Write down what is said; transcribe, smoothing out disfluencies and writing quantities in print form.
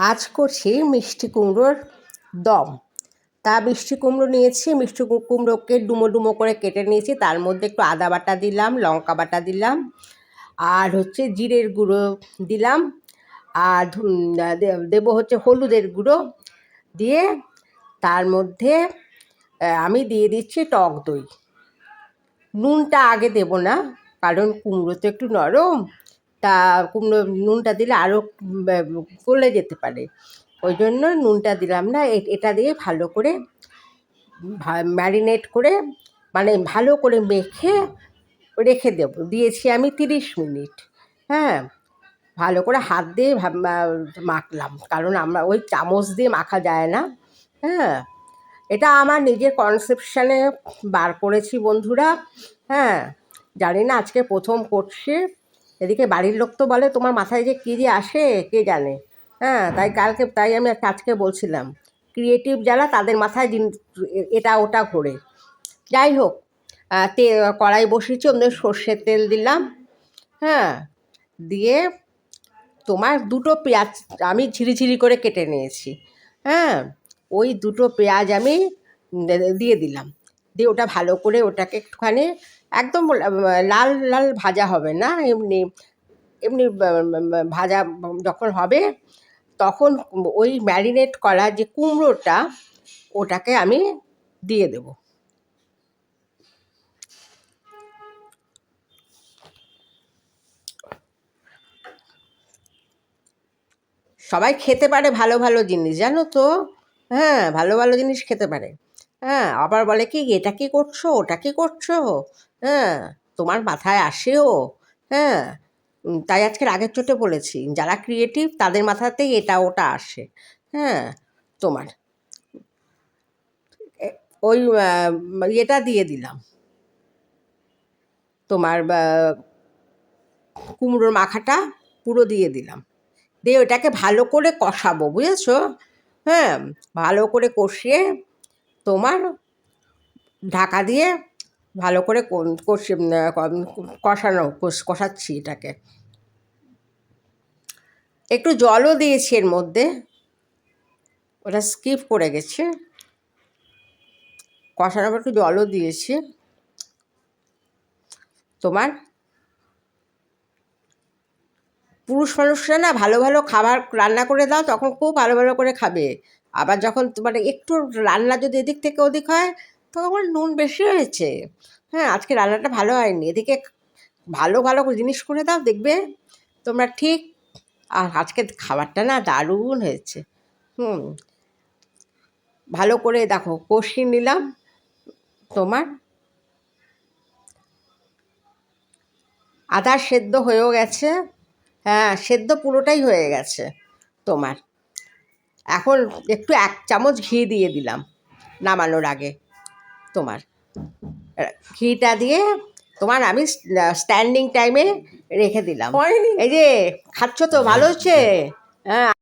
আজ করছি মিষ্টি কুমড়োর দম। তা মিষ্টি কুমড়ো নিয়েছি, মিষ্টি কুমড়োকে ডুমো ডুমো করে কেটে নিয়েছি। তার মধ্যে একটু আদা বাটা দিলাম, লঙ্কা বাটা দিলাম, আর হচ্ছে জিরের গুঁড়ো দিলাম, আর দেবো হচ্ছে হলুদের গুঁড়ো দিয়ে, তার মধ্যে আমি দিয়ে দিচ্ছি টক দই। নুনটা আগে দেব না, কারণ কুমড়ো তো একটু নরম, তা কুমড়ো নুনটা দিলে আরও গলে যেতে পারে, ওই জন্য নুনটা দিলাম না। এটা দিয়ে ভালো করে ম্যারিনেট করে, মানে ভালো করে মেখে রেখে দিয়েছি আমি 30 মিনিট। হ্যাঁ, ভালো করে হাত দিয়ে মাখলাম, কারণ আমরা ওই চামচ দিয়ে মাখা যায় না। হ্যাঁ, এটা আমার নিজের কনসেপশানে বার করেছি বন্ধুরা। হ্যাঁ, জানি না, আজকে প্রথম করছি। এদিকে বাড়ির লোক তো বলে তোমার মাথায় যে কী যে আসে কে জানে। হ্যাঁ, তাই আমি আজকে বলছিলাম, ক্রিয়েটিভ যারা তাদের মাথায় এটা ওটা ঘোরে। যাই হোক, কড়াই বসিয়েছি, ওদের সর্ষের তেল দিলাম। হ্যাঁ, দিয়ে তোমার 2টো পেঁয়াজ আমি ঝিরিঝিরি করে কেটে নিয়েছি। হ্যাঁ, ওই 2টো পেঁয়াজ আমি দিয়ে দিলাম। দিয়ে ওটা ভালো করে ওটাকে একটুখানি, একদম লাল লাল ভাজা হবে না, এমনি এমনি ভাজা যখন হবে, তখন ওই ম্যারিনেট করা যে কুমড়োটা, ওটাকে আমি দিয়ে দেব। সবাই খেতে পারে ভালো ভালো জিনিস, জানো তো। হ্যাঁ, ভালো ভালো জিনিস খেতে পারে। হ্যাঁ, আবার বলে কি এটা কী করছো, ওটা কী করছো। হ্যাঁ, তোমার মাথায় আসেও। হ্যাঁ, তাই আজকের আগের চোটে বলেছি, যারা ক্রিয়েটিভ তাদের মাথাতেই এটা ওটা আসে। হ্যাঁ, তোমার ওই এটা দিয়ে দিলাম, তোমার কুমড়োর মাখাটা পুরো দিয়ে দিলাম। দিয়ে ওটাকে ভালো করে কষাবো, বুঝেছো। হ্যাঁ, ভালো করে কষিয়ে তোমার ঢাকা দিয়ে ভালো করে কষাচ্ছি এটাকে। একটু জলও দিয়েছি এর মধ্যে, ওটা স্কিপ করে গেছে। কষানোর পর একটু জলও দিয়েছি। তোমার পুরুষ মানুষরা না ভালো ভালো খাবার রান্না করে দাও, তখন খুব ভালো ভালো করে খাবে। আবার যখন তোমার একটু রান্না যদি এদিক থেকে ওদিক হয়, তখন নুন বেশি হয়েছে, হ্যাঁ আজকে রান্নাটা ভালো হয়নি, এদিকে ভালো ভালো জিনিস করে দাও, দেখবে তোমরা ঠিক। আর আজকে খাবারটা না দারুণ হয়েছে। ভালো করে দেখো কষিয়ে নিলাম। তোমার আধা সেদ্ধ হয়েও গেছে। হ্যাঁ, সেদ্ধ পুরোটাই হয়ে গেছে। তোমার এখন একটু 1 চামচ ঘি দিয়ে দিলাম নামানোর আগে। তোমার ঘিটা দিয়ে তোমার আমি স্ট্যান্ডিং টাইমে রেখে দিলাম। এই যে খাচ্ছ তো, ভালো হচ্ছে। হ্যাঁ।